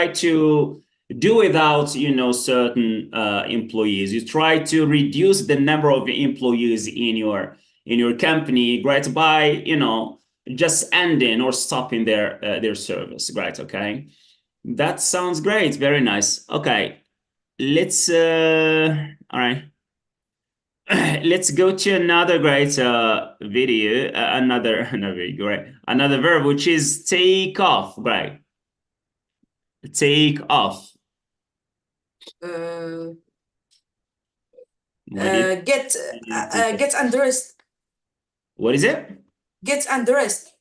try to do without, you know, certain employees. You try to reduce the number of employees in your company, right? By, you know, just ending or stopping their service, right? Okay, that sounds great. Very nice. Okay, let's all right. Let's go to another great video, another very great, another verb, which is take off, right? Take off. Uh, What is get undressed. what is it? Get undressed.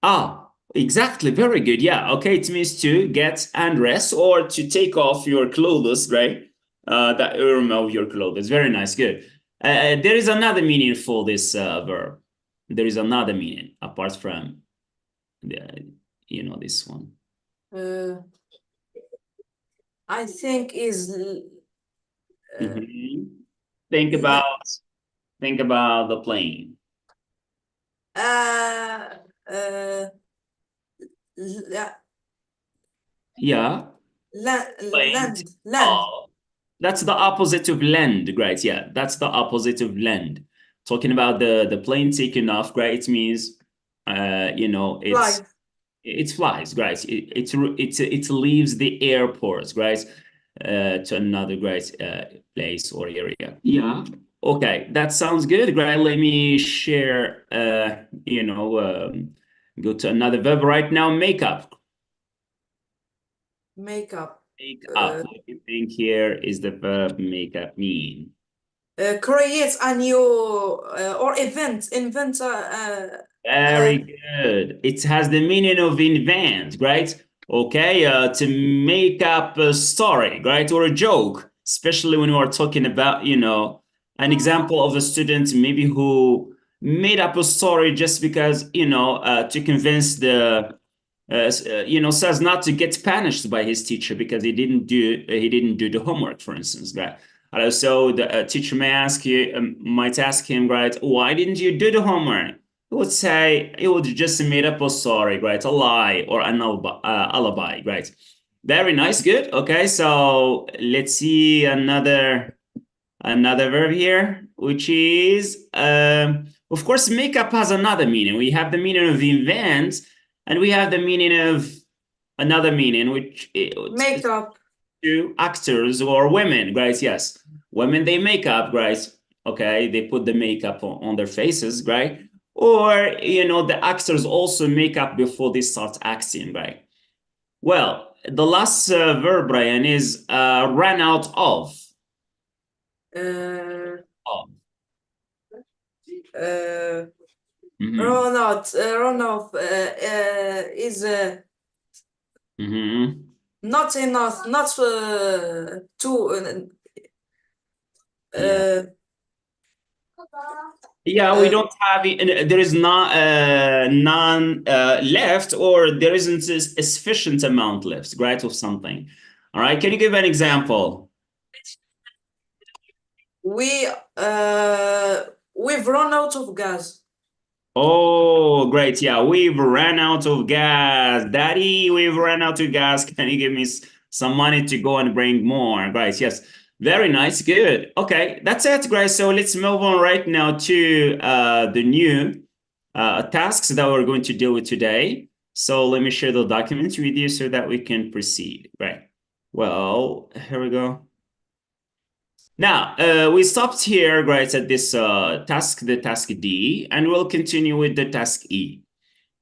Ah, exactly. Very good. Yeah. Okay. It means to get undressed or to take off your clothes, right? That you remove your clothes. Very nice. Good. There is another meaning for this verb. There is another meaning apart from the, you know, this one. I think is Think about the plane. Yeah. Land. Oh, that's the opposite of land, right? Yeah, that's the opposite of land. Talking about the plane taking off, right? It means, you know, Fly. it flies, right? It leaves the airport, right? To another great place or area. Yeah. Okay, that sounds good. Great. Let me share. You know, go to another verb right now. Makeup. Makeup. Make up. What do you think here is the verb makeup mean? Create a new or invent Very good. It has the meaning of invent, right? Okay, to make up a story, right? Or a joke, especially when we are talking about, you know, an example of a student maybe who made up a story just because, you know, to convince you know, says not to get punished by his teacher because he didn't do the homework, for instance, right? So the teacher might ask him, right, why didn't you do the homework? He would say he would just made up a story, right, a lie or an alibi, right? Very nice, good. Okay, so let's see another verb here, which is, of course, makeup has another meaning. We have the meaning of invent, and we have the meaning of another meaning, which makeup. To actors or women, right? Yes, women they make up, right? Okay, they put the makeup on their faces, right? Or you know, the actors also make up before they start acting, right? Well, the last verb, Brian, is run out of. Of. Run out is not enough, not too. Yeah. Yeah, we don't have it. There is not none left, or there isn't a sufficient amount left, right, of something. All right, can you give an example? We've run out of gas. Oh, great. Yeah, we've ran out of gas. Daddy, we've run out of gas. Can you give me some money to go and bring more? Great. Yes. Very nice. Good. Okay, that's it, guys. So let's move on right now to the new tasks that we're going to deal with today. So let me share the documents with you so that we can proceed. Right. Well, here we go. Now, we stopped here, right, at this task, the task D, and we'll continue with the task E.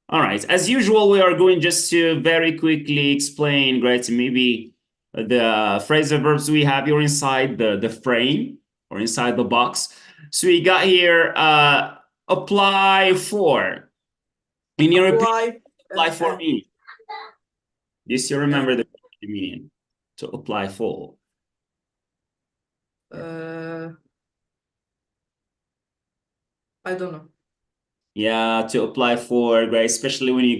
All right, as usual, we are going just to very quickly explain, right, maybe the phrasal verbs we have here inside the frame or inside the box. So we got here, apply for. In your opinion, apply for me. This you remember the meaning, to apply for. I don't know. Yeah, to apply for, right? Especially when you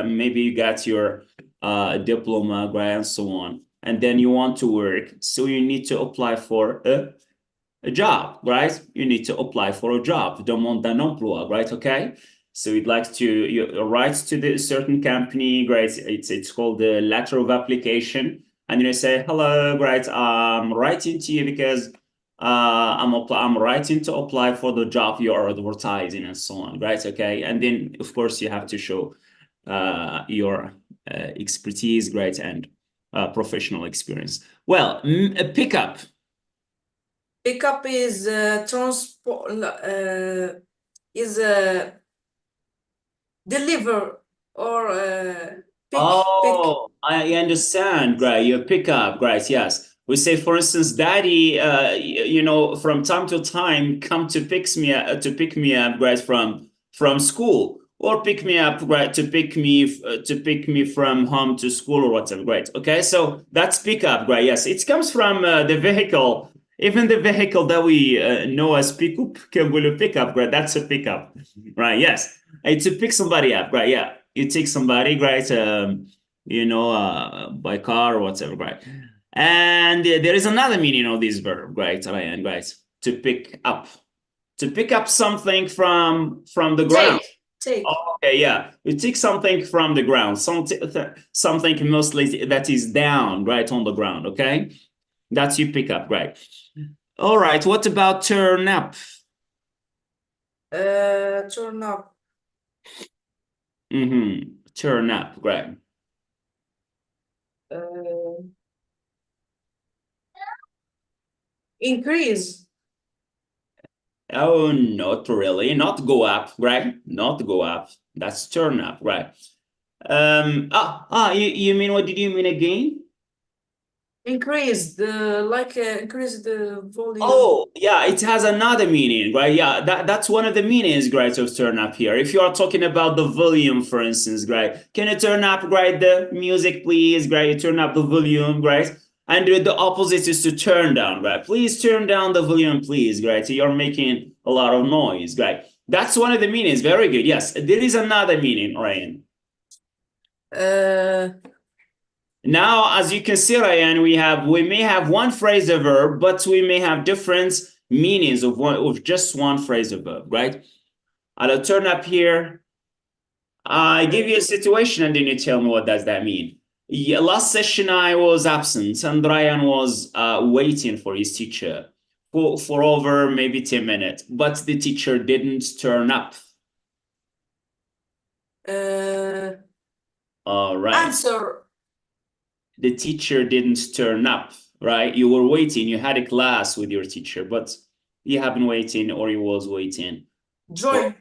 maybe you got your diploma, right, and so on, and then you want to work, so you need to apply for a job, right? You need to apply for a job, demande d'un emploi, right? Okay. So you'd like to you write to the certain company, great. It's called the letter of application, and you say, "Hello, great. I'm writing to you because I'm writing to apply for the job you are advertising and so on, right? Okay, and then of course you have to show your expertise, great, and professional experience. Well, a pickup. Pickup is transport is deliver or pick. Oh, I understand. Great. You pick up. Great. Yes. We say, for instance, Daddy, you know, from time to time, come to pick me up, great, from school, or pick me up, great, to pick me from home to school or whatever. Great. Okay. So that's pick up. Great. Yes. It comes from the vehicle. Even the vehicle that we know as pickup, can will pick up. Great. That's a pickup. Right. Yes. To pick somebody up. Right. Yeah. You take somebody, right? You know, by car or whatever, right? And there is another meaning of this verb, right, Ryan, right? To pick up something from the ground. Take. Oh, okay, yeah. You take something from the ground, something mostly that is down, right, on the ground, okay? That's you pick up, right? All right, what about turn up? Turn up. Turn up, right? Increase. Oh, not really. Not go up, right? Not go up. That's turn up, right? You mean, what did you mean again? Increase increase the volume. Oh, yeah, it has another meaning, right? Yeah, that's one of the meanings, right, of turn up here. If you are talking about the volume, for instance, right? Can you turn up, right, the music, please, right? You turn up the volume, right? And the opposite is to turn down, right? Please turn down the volume, please, right? So you're making a lot of noise, right? That's one of the meanings. Very good. Yes, there is another meaning, Ryan. Now, as you can see, Ryan, we may have one phrasal verb, but we may have different meanings of just one phrasal verb, right? I'll turn up here. I give you a situation and then you tell me what does that mean. Yeah, last session I was absent and Ryan was waiting for his teacher for over maybe 10 minutes, but the teacher didn't turn up. All right. Answer. The teacher didn't turn up, right? You were waiting, you had a class with your teacher, but you have been waiting or you was waiting. Join.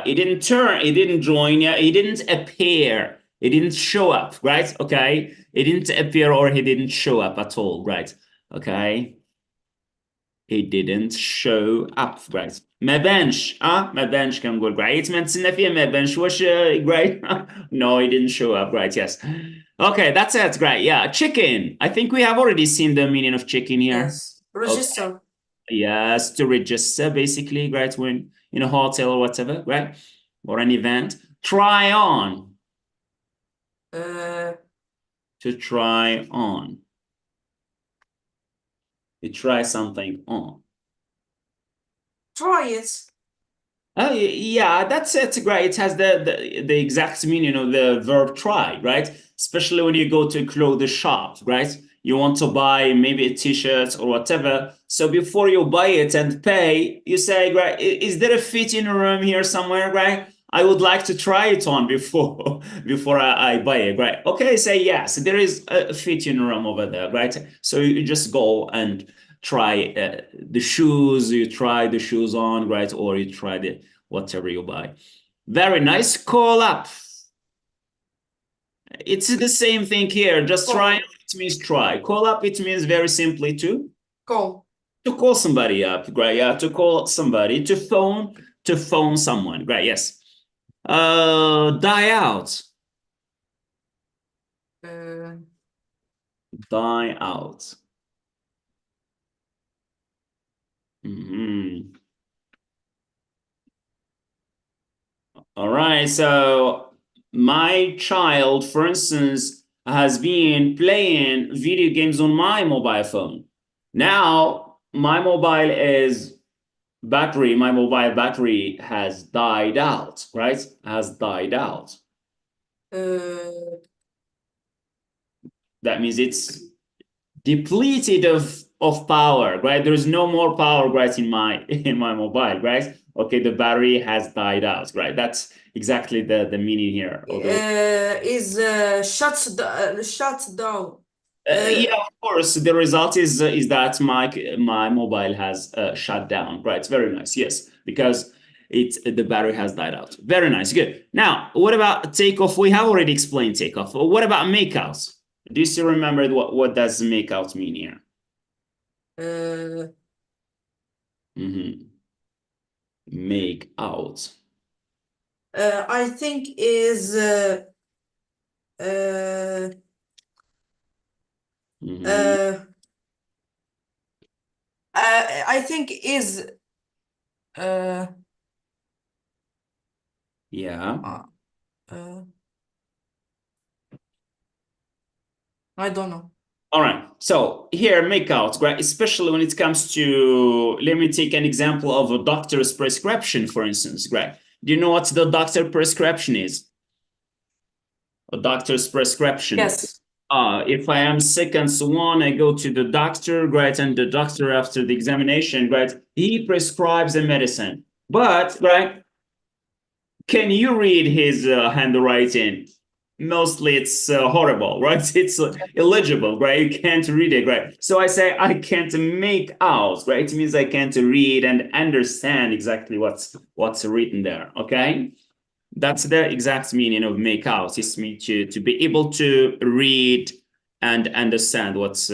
He didn't join, yeah, he didn't appear, he didn't show up, right? Okay, he didn't appear or he didn't show up at all, right? Okay, he didn't show up, right? ما بانش ما بانش كنقول right ما نتسنى فيه ما بانش واش great. No, he didn't show up, right? Yes. Okay, that's it. Great. Yeah, chicken. I think we have already seen the meaning of chicken here. Yes. Register. Okay. Yes, to register, basically, right? When in a hotel or whatever, right? Or an event. Try on. To try on. You try something on. Try it. Oh, yeah, that's it. Great. It has the exact meaning of the verb try, right? Especially when you go to a clothes shop, right? You want to buy maybe a t-shirt or whatever. So before you buy it and pay, you say, right, is there a fitting room here somewhere, right? I would like to try it on before I buy it, right? Okay, say yes, there is a fitting room over there, right? So you just go and try the shoes, you try the shoes on, right? Or you try the whatever you buy. Very nice. Call up. It's the same thing here. Just try, it means try. Call up, it means very simply to call. To call somebody up, right? Yeah, to call somebody, to phone someone, right? Yes. Die out. Die out. All right, so my child, for instance, has been playing video games on my mobile phone. Now, my mobile is battery, my mobile battery has died out, right? Has died out. That means it's depleted of power, right? There's no more power, right, in my mobile, right? Okay, the battery has died out, right? That's exactly the meaning here. Is shut down. Yeah, of course. The result is that my mobile has shut down. Right, very nice. Yes, because the battery has died out. Very nice. Good. Now, what about takeoff? We have already explained takeoff. What about makeout? Do you still remember what does makeout mean here? Make out. I think is I think is Yeah. I don't know. All right. So here, makeout, right? Especially when it comes to, let me take an example of a doctor's prescription, for instance, right? Do you know what the doctor prescription is? A doctor's prescription. Yes. If I am sick and so on, I go to the doctor, right? And the doctor, after the examination, right, he prescribes a medicine. But, right, can you read his handwriting? Mostly it's horrible, right? It's illegible, right? You can't read it, right? So I say I can't make out, right? It means I can't read and understand exactly what's written there, okay? That's the exact meaning of make out. It's mean to be able to read and understand what's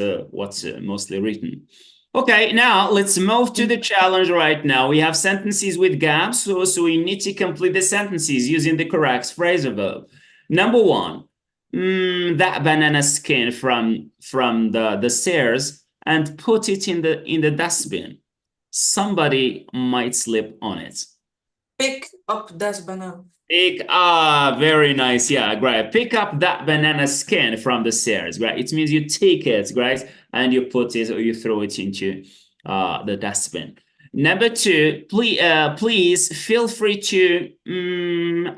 mostly written. Okay, now let's move to the challenge right now. We have sentences with gaps, so we need to complete the sentences using the correct phrasal verb. Number one, that banana skin from the stairs and put it in the dustbin. Somebody might slip on it. Pick up that banana. Very nice. Yeah, great. Pick up that banana skin from the stairs, right? It means you take it, right? And you put it or you throw it into the dustbin. Number two, please feel free to,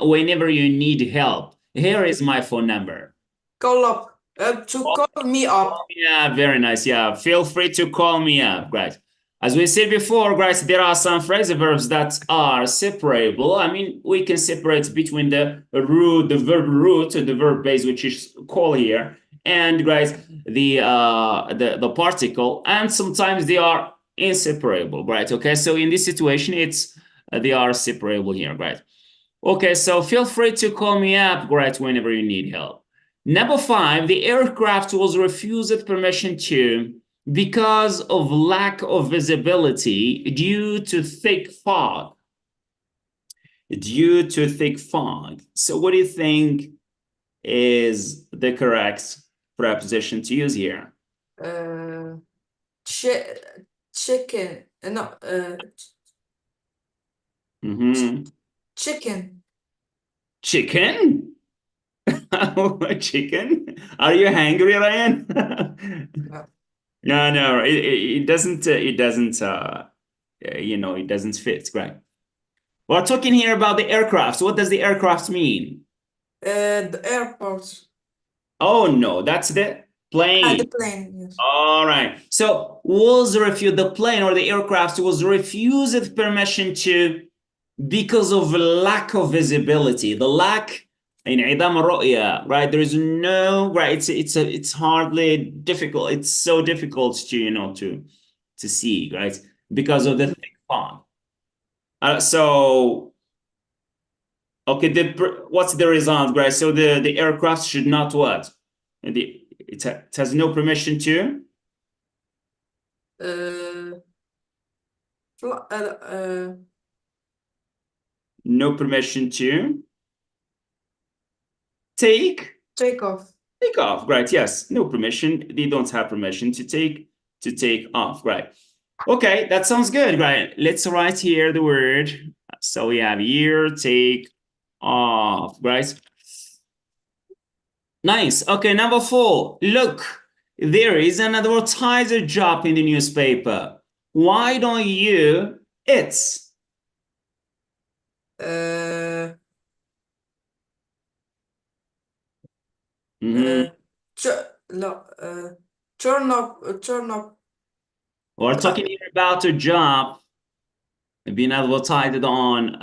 whenever you need help. Here is my phone number. Call up. To call me up. Yeah, very nice. Yeah, feel free to call me up, right? As we said before, guys, there are some phrasal verbs that are separable. I mean, we can separate between the root, the verb root, the verb base, which is call here, and guys, the particle, and sometimes they are inseparable, right? Okay, so in this situation, it's they are separable here, right? Okay, so feel free to call me up, right, whenever you need help. Number five, the aircraft was refused permission to because of lack of visibility due to thick fog. Due to thick fog. So what do you think is the correct preposition to use here? Chicken. No. Chicken. Chicken? Chicken? Are you hungry, Ryan? No, it doesn't, it doesn't fit, right? We're talking here about the aircraft. So what does the aircraft mean? The airport. Oh, no, that's the plane. The plane, yes. All right. So the plane or the aircraft was refused permission to because of lack of visibility. The lack انعدام الرؤية, right? There is no, right? It's hardly difficult. It's so difficult to see, right? Because of the thick fog. So, okay, what's the result, right? So the aircraft should not what? It has no permission to? No permission to? Take off. Take off, right? Yes, no permission. They don't have permission to take off, right? Okay, that sounds good, right? Let's write here the word. So we have here take off, right? Nice. Okay, number four. Look, there is an advertiser job in the newspaper. Why don't you It's. Mhm. No, turn up, We're talking here about a job being advertised on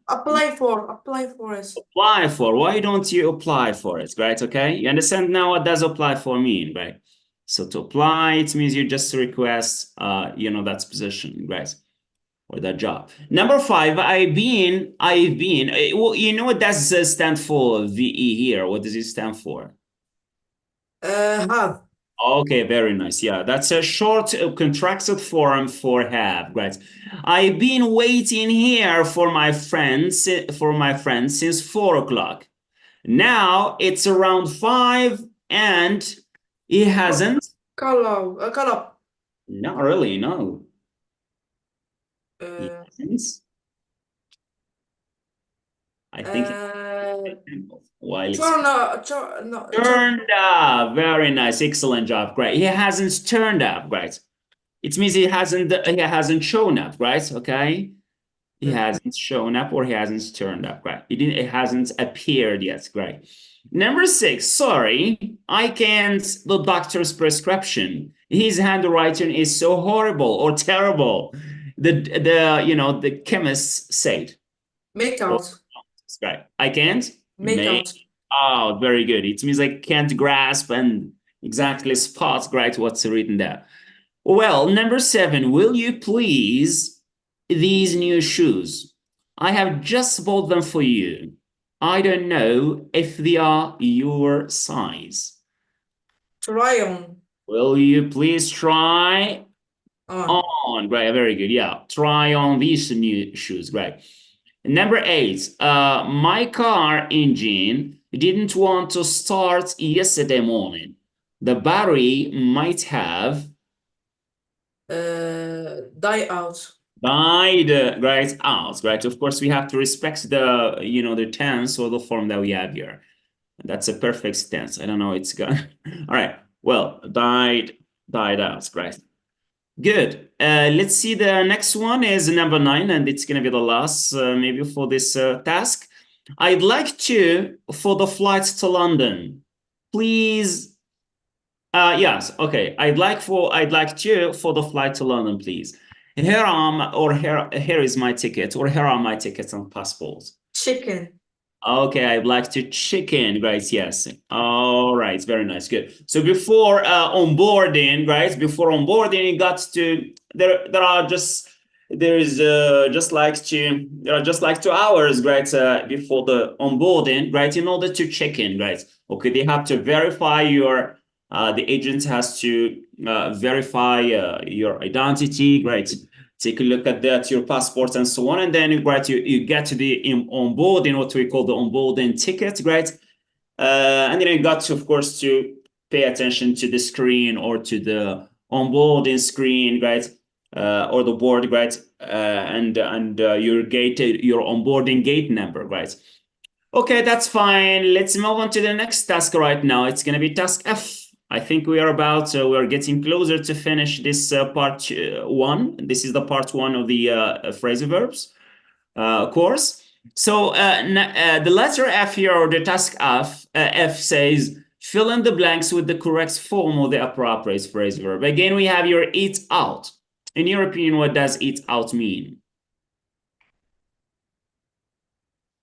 apply for it. apply for. Why don't you apply for it, right? Okay, you understand now what does apply for mean, right? So to apply, it means you just request, that position, right? Or that job. Number 5, I've been. Well, you know what does stand for? VE here. What does it stand for? Have. Okay, very nice. Yeah, that's a short contracted form for have, right? I've been waiting here for my friends since 4 o'clock. Now it's around 5 and he hasn't. Call up. Not really, no. He Uh, hasn't. I think while it's turned up. Very nice, excellent job, great. He hasn't turned up, right? It means he hasn't shown up, right? Okay. He hasn't shown up or he hasn't turned up, right? It hasn't appeared yet, great. Number 6, sorry, I can't the doctor's prescription. His handwriting is so horrible or terrible. The chemist said. Make out. Right. I can't Make out. Oh, very good. It means I can't grasp and exactly spot, right, what's written there. Well, number 7, will you please these new shoes? I have just bought them for you. I don't know if they are your size. Try on. Will you please try On. on? Right, very good. Yeah, try on these new shoes. Right. Number 8, my car engine didn't want to start yesterday morning. The battery might have Die out. died right out, right? Of course, we have to respect the tense or the form that we have here. That's a perfect tense. I don't know, it's gone. All right. Well, died out, right? Good. Let's see. The next one is number 9, and it's going to be the last, maybe for this task. I'd like to for the flight to London. Please. Yes. Okay. I'd like to for the flight to London, please. Here is my ticket, or here are my tickets and passports. Chicken. Okay, I'd like to chicken, right? Yes. All right, very nice, good. So before onboarding, right? Before onboarding, you got to there are just 2 hours, right? Before the onboarding, right? In order to check in, right? Okay, they have to verify the agent has to verify your identity, right? Take a look at that, your passport and so on, and then you get to the onboarding, what we call the onboarding ticket, right? And then you got to, of course, to pay attention to the screen or to the onboarding screen, right? Or the board, right? And your onboarding gate number, right? Okay, that's fine. Let's move on to the next task right now. It's going to be task F. I think we're getting closer to finish this part 1. This is the part 1 of the phrasal verbs course. So the letter F here, or the task F says, fill in the blanks with the correct form of the appropriate phrasal verb. Again, we have your eat out. In your opinion, what does eat out mean?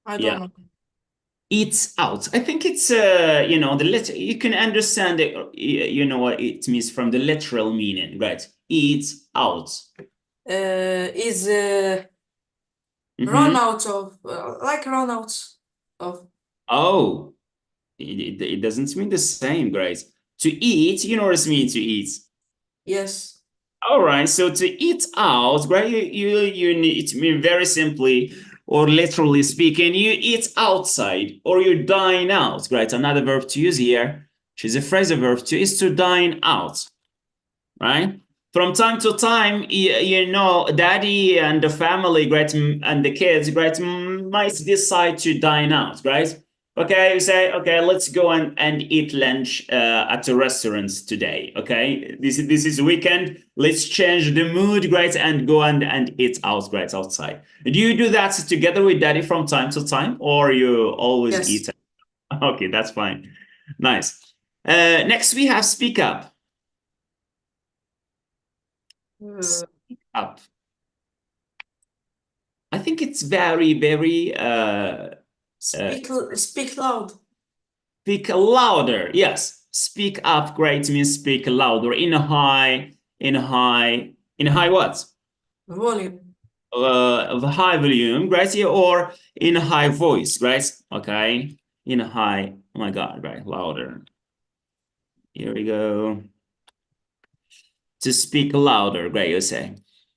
I don't know. Eats out. I think it's the letter. You can understand it. What it means from the literal meaning, right? Eats out. Is run out of run out of. Oh, it doesn't mean the same, Grace. To eat, you know what it means to eat. Yes. All right. So to eat out, right? You need to mean very simply, or literally speaking, you eat outside or you dine out, right? Another verb to use here, which is a phrasal verb too, is to dine out, right? From time to time, daddy and the family, right, and the kids, right, might decide to dine out, right? Okay, you say, okay, let's go and eat lunch at the restaurants today. Okay, this is weekend. Let's change the mood, great, and go and eat out, great, outside. Do you do that together with daddy from time to time, or you always Yes. eat? Okay, that's fine. Nice. Next we have speak up. Uh, Up. I think it's very, very speak loud. speak louder. Yes, speak up. Great means speak louder in a high, in high what? Volume. Of high volume, right? Or in a high voice, right? Okay, in a high. Oh my God, right? Louder. Here we go. To speak louder, great. You say.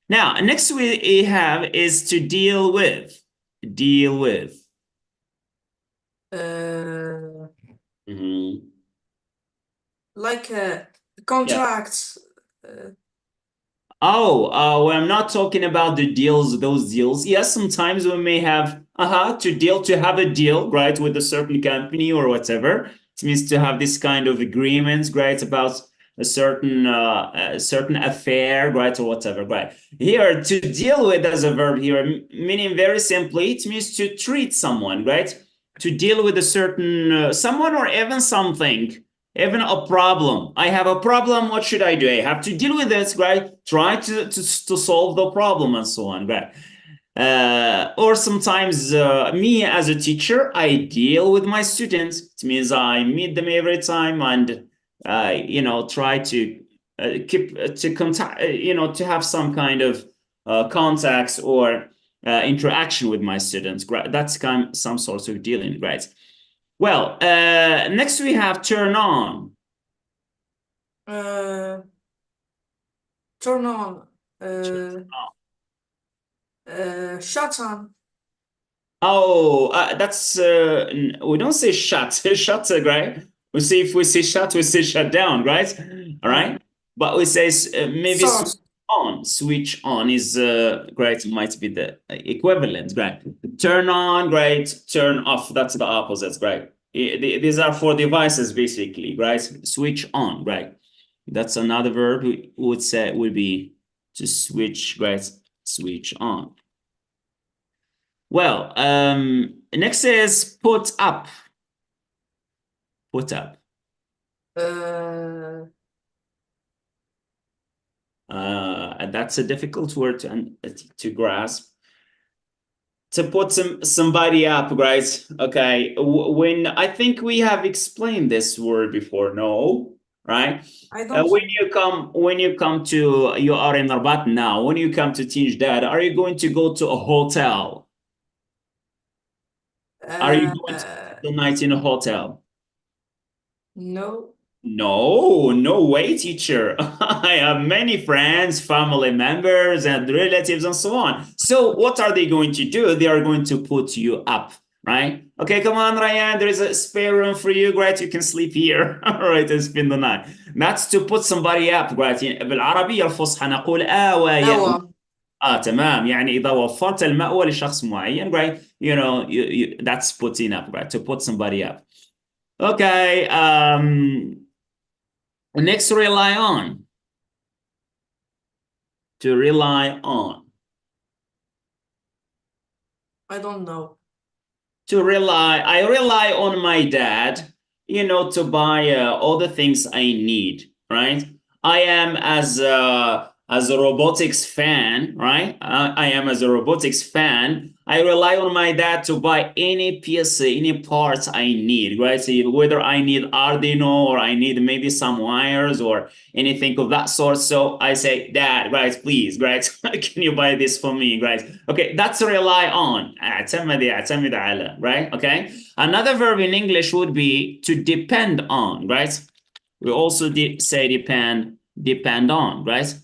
Now, next we have is to deal with. Deal with. Mhm. Like Yeah. contracts. Uh, We're not talking about the deals, those deals. Yes, sometimes we may have to have a deal, right, with a certain company or whatever. It means to have this kind of agreements, right, about a certain affair, right, or whatever, right. Here, to deal with as a verb here, meaning very simply, it means to treat someone, right? To deal with a certain someone or even something, even a problem. I have a problem. What should I do? I have to deal with this, right? Try to solve the problem and so on, right? Or sometimes me as a teacher, I deal with my students. It means I meet them every time and try to keep to contact, to have some kind of contacts or interaction with my students. Right? That's kind of some sort of dealing, right? Well, next we have turn on. uh, turn on. Shut on. Oh, that's we don't say shut. Shut, right? We say if we say shut, we say shut down, right? All Yeah. right. But we say maybe switch Start. on. Switch on is great. Might be the equivalent, right? Turn on, great. Turn off. That's the opposite, right? These are for devices, basically, right? Switch on, right? That's another verb we would say would be to switch, right? Switch on. Well, next is put up. Put up. And that's a difficult word to grasp. To put somebody up, right? Okay. When I think we have explained this word before, no, right? I don't When know. you come to you are in Rabat now. When you come to Tijdad, are you going to go to a hotel? Are you going to spend the night in a hotel? No. No, no way, teacher. I have many friends, family members, and relatives, and so on. So, what are they going to do? They are going to put you up, right? Okay, come on, Ryan. There is a spare room for you. Great, you can sleep here. All right, and spend the night. That's to put somebody up. Great. بالعربية الفصحى نقول آوى يأوي. أوى. تمام. يعني إذا وفرت المأوى لشخص معين, right? That's putting up, right? To put somebody up. Okay. Next, rely on. To rely on. I don't know. I rely on my dad, to buy all the things I need, right? I am as a robotics fan, right? I am as a robotics fan. I rely on my dad to buy any piece, any parts I need, right? So whether I need Arduino or I need maybe some wires or anything of that sort. So I say, Dad, right, please, right, can you buy this for me, right? Okay, that's rely on. اعتمد على, right? Okay. Another verb in English would be to depend on, right? We also say depend on, right?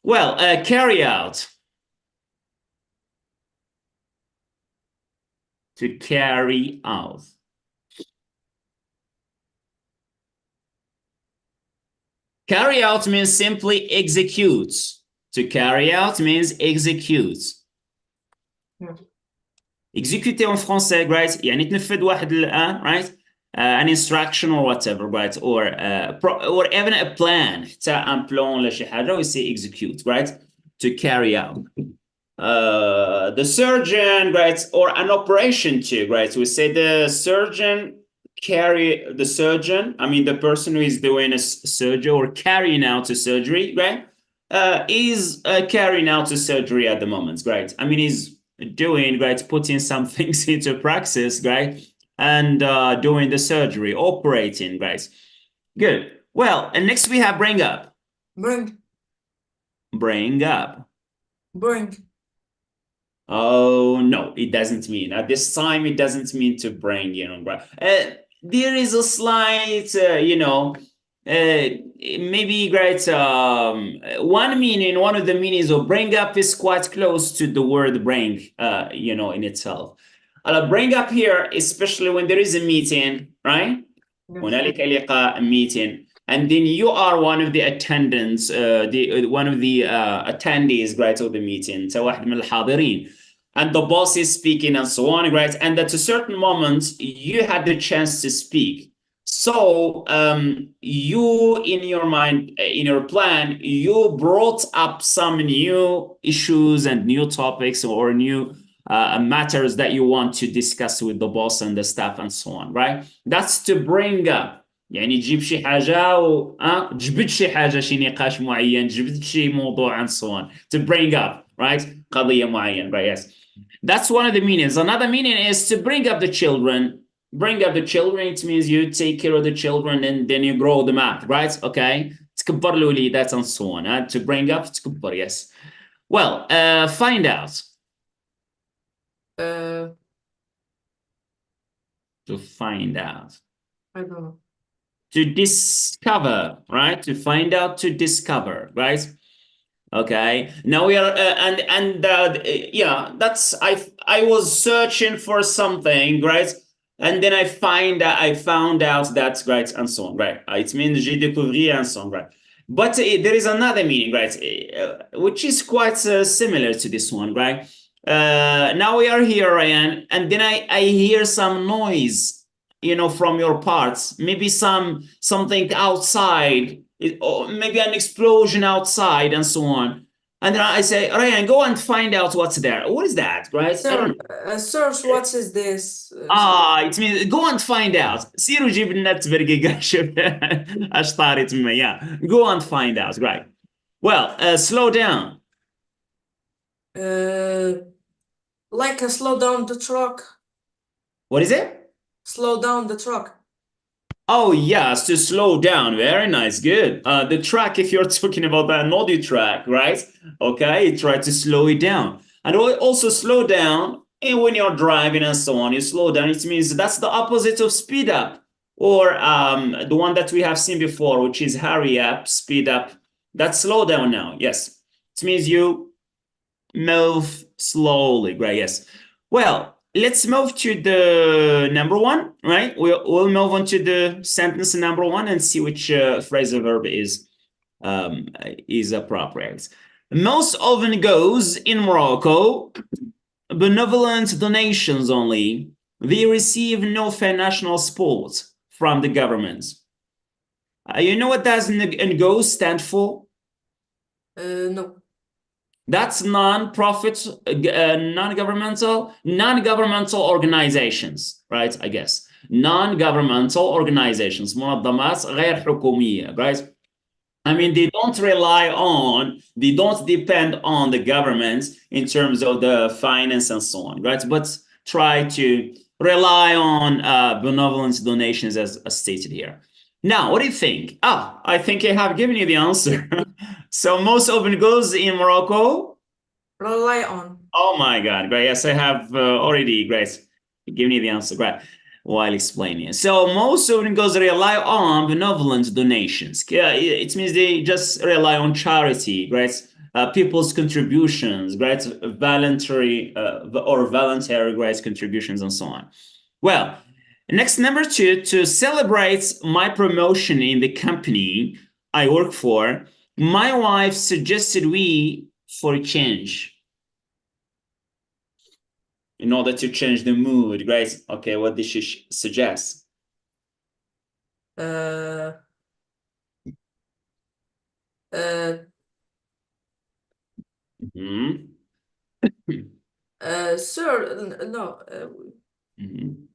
Well, carry out. To carry out. Carry out means simply execute. To carry out means execute. Yeah. exécuter en français, right? يعني تنفذ واحد الآن, right? An instruction or whatever, right? Or even a plan. حتى un plan ولا شي حاجة, we say execute, right? To carry out. The surgeon, right? Or an operation too, right? We say the surgeon I mean, the person who is doing a surgery or carrying out a surgery, right? Is carrying out a surgery at the moment, right? I mean, he's doing, right? Putting some things into practice, right? And doing the surgery, operating, right? Good. Well, and next we have bring up. Bring. Bring up. Bring. Oh, no, it doesn't mean. At this time, it doesn't mean to bring, right? There is a slight, maybe, right, one of the meanings of bring up is quite close to the word bring, in itself. Bring up here, especially when there is a meeting, right? هنالك لقاء, meeting, and then you are one of the attendants, one of the attendees, right, of the meeting. أنت واحد من الحاضرين. And the boss is speaking and so on, right? And at a certain moment, you had the chance to speak. So you, in your mind, in your plan, you brought up some new issues and new topics or new matters that you want to discuss with the boss and the staff and so on, right? That's to bring up. يعني تجيب شي حاجة جبت شي حاجة, شي نقاش معين, جبت شي موضوع and so on. To bring up, right? قضية معين, right? Yes. That's one of the meanings. Another meaning is to bring up the children. Bring up the children, it means you take care of the children and then you grow them up, right? Okay. تكبر الوليدات and so on. To bring up, تكبر, yes. Well, find out. To find out. I don't know. To discover, right? To find out, to discover, right? Okay. Now we are, yeah, that's, I was searching for something, right? And then I found out that's right, and so on, right? It means j'ai découvert and so on, right? But there is another meaning, right? Which is quite similar to this one, right? Now we are here, Ryan, and then I hear some noise, from your parts, maybe something outside, or maybe an explosion outside and so on. And then I say, Ryan, go and find out what's there. What is that, right? I don't know. Search, what is this? It means go and find out. سيروا جيب النت برقيقة شوف ايش طاري تما. Yeah, go and find out, right? Well, slow down. Like slow down the truck. What is it? Slow down the truck. Oh, yes, to slow down. Very nice, good. The track, if you're talking about that audio track, right? Okay, try to slow it down. And also slow down, and when you're driving and so on, you slow down. It means that's the opposite of speed up, or the one that we have seen before, which is hurry up, speed up. That's slow down now, yes. It means you move slowly, right? Yes. Well, let's move to the number one, right? We'll move on to the sentence number one and see which phrasal verb is appropriate. Most often goes in Morocco, benevolent donations only. They receive no national support from the government. You know what does NGO stand for? No. That's non-profit, non-governmental organizations, right? I guess non-governmental organizations, منظمات غير حكومية, right? I mean, they don't depend on the government in terms of the finance and so on, right? But try to rely on benevolent donations as stated here. Now, what do you think? I think I have given you the answer. So most often goes in Morocco? Rely on. Oh my God, great. Yes, I have already, great, given you the answer, great, while explaining. So most often goes rely on benevolent donations. It means they just rely on charity, right? People's contributions, right? Voluntary great contributions and so on. Well, next, number two, to celebrate my promotion in the company I work for, my wife suggested we for a change. in order to change the mood, Grace. Okay, what did she suggest? Uh, Mhm. Sir, no. Mhm.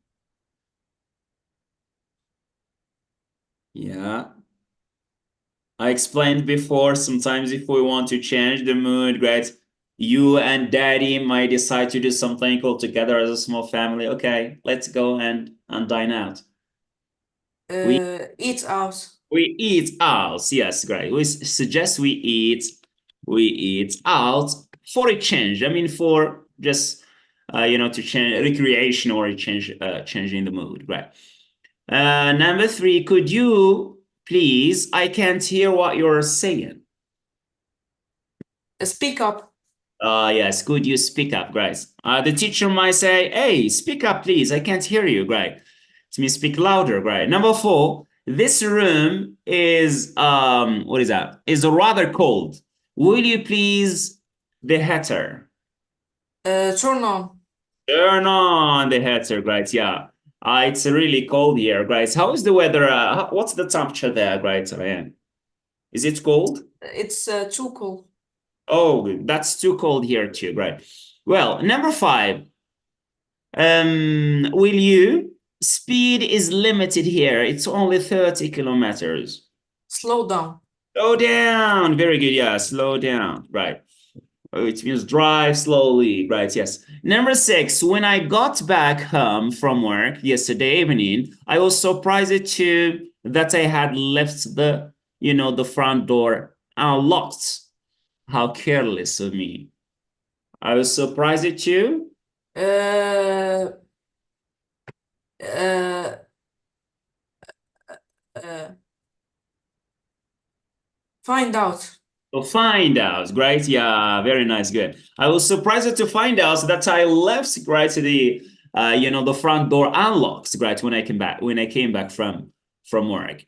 Yeah. I explained before, sometimes if we want to change the mood, right? You and daddy might decide to do something all together as a small family. Okay, let's go and dine out. We Eat out. we eat out. Yes, great. We suggest we eat out for a change. I mean, for just to change recreation or a changing the mood, right? Number three, could you please? I can't hear what you're saying. Speak up. Yes, could you speak up, guys? The teacher might say, hey, speak up, please. I can't hear you, right? It means speak louder, right? Number four, this room is, what is that? Is rather cold. Will you please the heater? Turn on. Turn on the heater, right? Yeah. It's really cold here, guys. How is the weather? What's the temperature there, right, Ryan? Is it cold? It's too cold. Oh, that's too cold here too, right? Well, number five. Will you? Speed is limited here. It's only 30 kilometers. Slow down. Slow down. Very good. Yeah, slow down. Right. It means drive slowly. Right. Yes. Number six, when I got back home from work yesterday evening, I was surprised too that I had left the front door unlocked. How careless of me. I was surprised too. Uh, uh, uh, Find out. To find out, great. Yeah, very nice. Good. I was surprised to find out that I left, right, the front door unlocked, right, when I came back from work.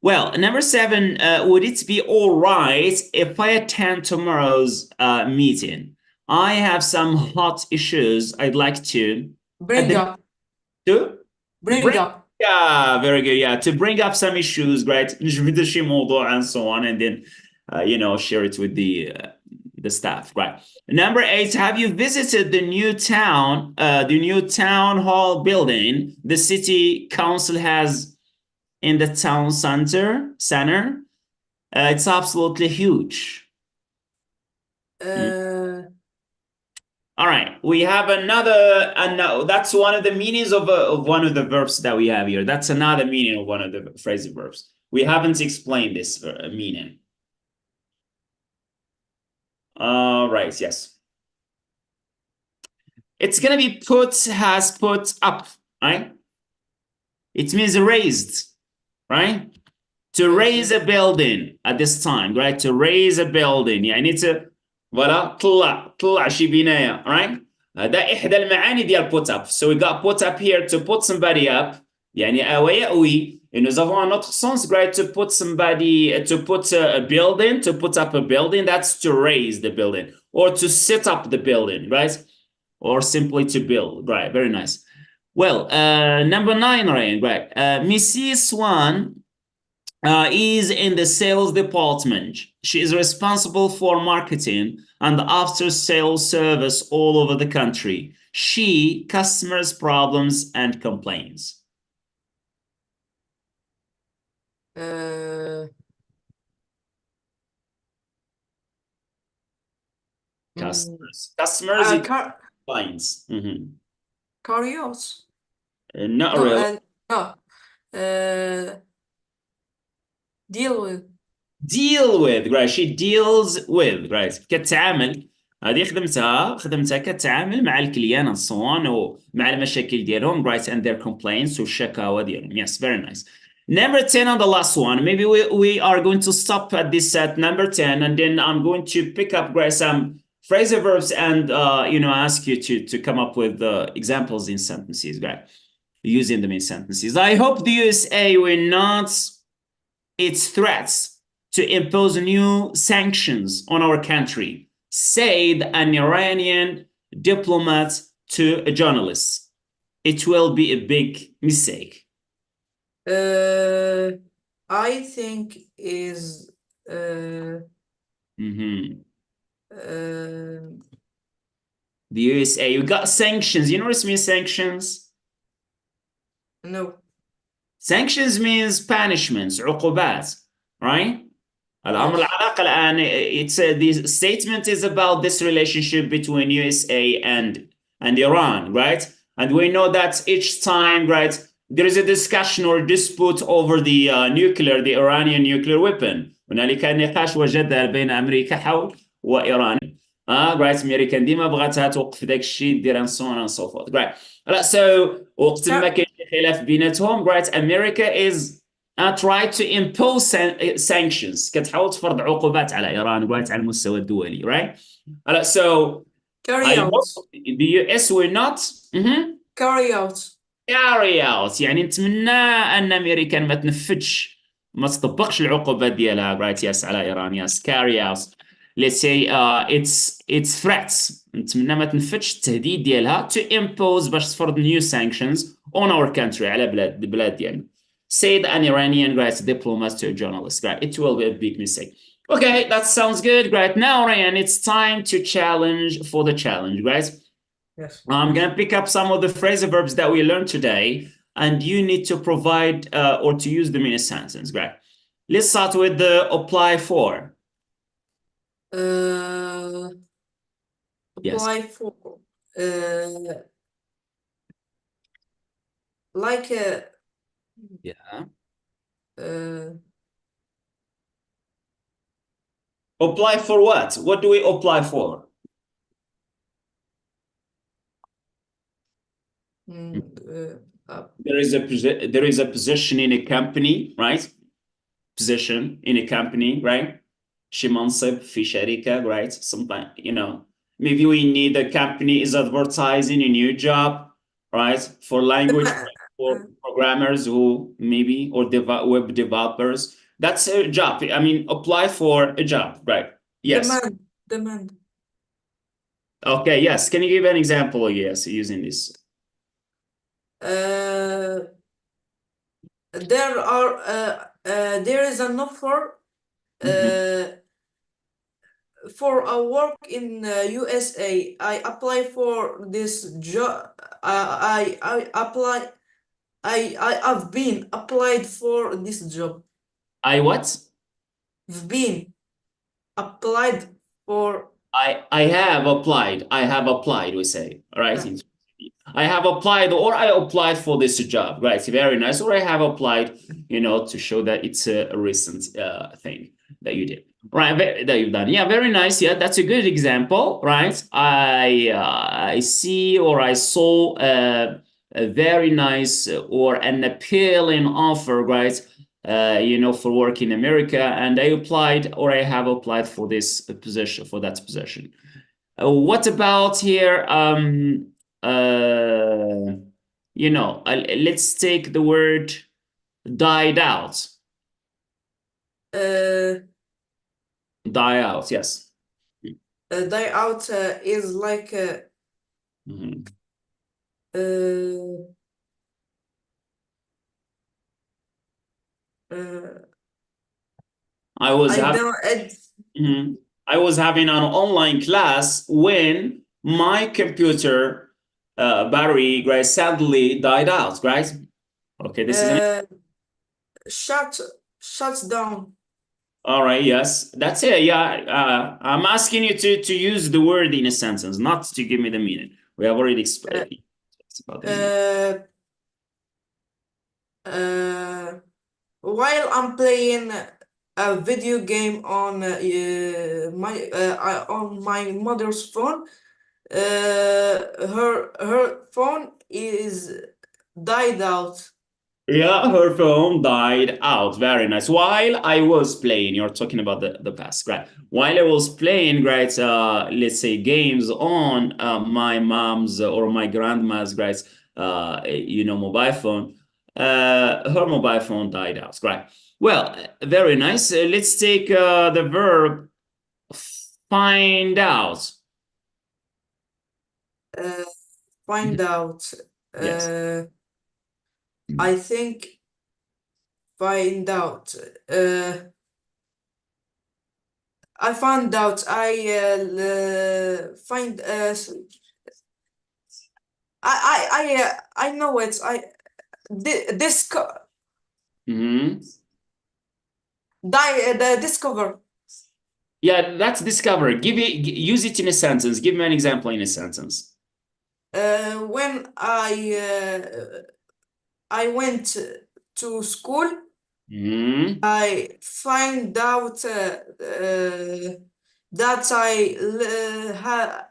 Well, number seven, would it be all right if I attend tomorrow's meeting? I have some hot issues I'd like to Bring up. to Bring bring. up. Yeah, very good. Yeah, to bring up some issues, right? And so on, and then share it with the staff, right? Number eight, have you visited the new town hall building the city council has in the town center? It's absolutely huge. All right, we have another, and that's one of the meanings of one of the verbs that we have here. That's another meaning of one of the phrasal verbs. We haven't explained this meaning. All right, yes. It's gonna be has put up, right? It means raised, right? To raise a building at this time, right? To raise a building. يعني voilà طلع شي بناية, right? ده إحدى المعاني ديال put up. So we got put up here to put somebody up. يعني يأوي. Et nous avons un autre sens, right? To put a building, to put up a building, that's to raise the building. Or to set up the building, right? Or simply to build, right? Very nice. Well, number 9, Ryan, right? Mrs. Swan is in the sales department. She is responsible for marketing and after-sales service all over the country. She customers problems and complaints. Customers complaints. Curious. Not really. No. Deal with, right? She deals with, right? كتعامل. هذه خدمتها كتعامل مع الكليان الصوان ومع المشاكل ديالهم, right? And their complaints والشكاوى ديالهم. Yes, very nice. Number 10 on the last one. Maybe we are going to stop at this at number 10, and then I'm going to pick up, right, some phrasal verbs and ask you to come up with examples in sentences, right? Using them in sentences. I hope the USA will not its threats to impose new sanctions on our country, said an Iranian diplomat to a journalist, it will be a big mistake. I think is Mhm. uh, The USA, you got sanctions. You know what means sanctions? no. Sanctions means punishments, عقوبات, right? الأمر Yes. العلاقة الآن, it's the statement is about this relationship between USA and Iran, right? And we know that each time, right, there is a discussion or dispute over the the Iranian nuclear weapon. هنالك نقاش وجدل بين أمريكا وإيران. right, أمريكا ديما بغاتها توقف داك الشيء دير so on and so forth, right. So وقت ما كاين خلاف بيناتهم, right, America is try to impose sanctions, كتحاول تفرض عقوبات على إيران, right, على المستوى الدولي, right. So Carry I out. hope the US will not Carry out. carry out, يعني نتمنى أن أمريكا ما تنفذش, ما تطبقش العقوبات ديالها, right, yes, على إيران, yes, carry out, let's say it's threats, نتمنى ما تنفذش التهديد ديالها to impose, باش تفرض new sanctions on our country, على البلاد ديالنا, said an Iranian, right, diplomat to a journalist, right. It will be a big mistake. Okay, that sounds good. Right now, Ryan, it's time to challenge for the challenge, guys. Yes. I'm gonna pick up some of the phrasal verbs that we learned today, and you need to provide or to use them in a sentence, right? Let's start with the apply for. Apply for like Yeah. Apply for what? What do we apply for? There is a position in a company, right? Position in a company, right? شي منصب في شركة, right? Sometimes, you know, maybe we need a company is advertising a new job, right? For language, for programmers who maybe, or web developers. That's a job. I mean, apply for a job, right? Yes. Demand. Okay, yes. Can you give an example, yes, using this? There is an offer for a work in USA. I apply for this job. I have been applied for this job. I what? I've been applied for. I have applied. I have applied, we say, all right? Yeah. I have applied, or I applied for this job, right? Very nice. Or I have applied, you know, to show that it's a recent thing that you did, right? That you've done. Yeah, very nice. Yeah, that's a good example, right? I see, or I saw a very nice or an appealing offer, right? You know, for work in America, and I applied, or I have applied for this position, for that position. What about here? You know, let's take the word died out. Die out, yes. Die out is like I was having an online class when my computer battery, right, sadly died out, right? Okay, this is shuts down. All right, yes, that's it. Yeah, I'm asking you to use the word in a sentence, not to give me the meaning. We have already explained about the while I'm playing a video game on my mother's phone, her phone is died out. Yeah, her phone died out. Very nice. While I was playing, you're talking about the past, right? While I was playing, right, let's say games on my mom's or my grandma's, right, you know, mobile phone, her mobile phone died out, right? Well, very nice. Let's take the verb find out. find out. Yes. I think find out. I found out. Find. I know it. Mm-hmm. The discover. Yeah, that's discover. Use it in a sentence. Give me an example in a sentence. When I went to school, Mm-hmm. I find out that I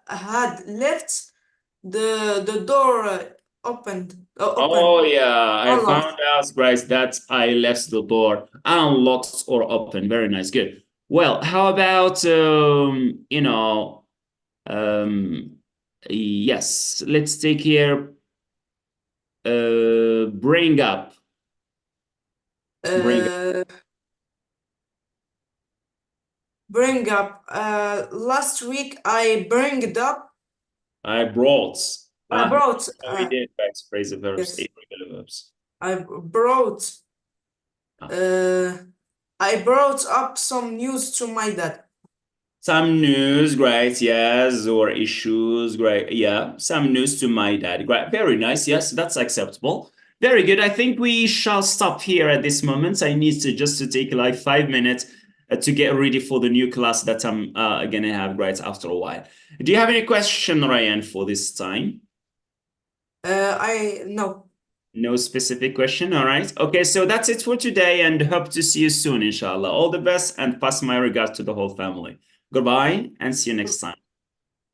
had left the door open. Oh yeah, I Unlocked. found out, guys, that I left the door unlocked or open. Very nice, good. Well, how about yes, let's take here bring up. Bring up. Uh, bring up. Last week I bring it up. I brought. I brought. We did, right? Phrasal verbs, Yes. irregular verbs. I brought. I brought up some news to my dad. Some news, great, yes, or issues, great, yeah. Some news to my dad, great, very nice, yes, that's acceptable. Very good. I think we shall stop here at this moment. I need to take like 5 minutes to get ready for the new class that I'm gonna have right after a while. Do you have any question, Ryan, for this time? I no. No specific question. All right. Okay, so that's it for today and hope to see you soon, inshallah. All the best and pass my regards to the whole family. Goodbye and see you next time.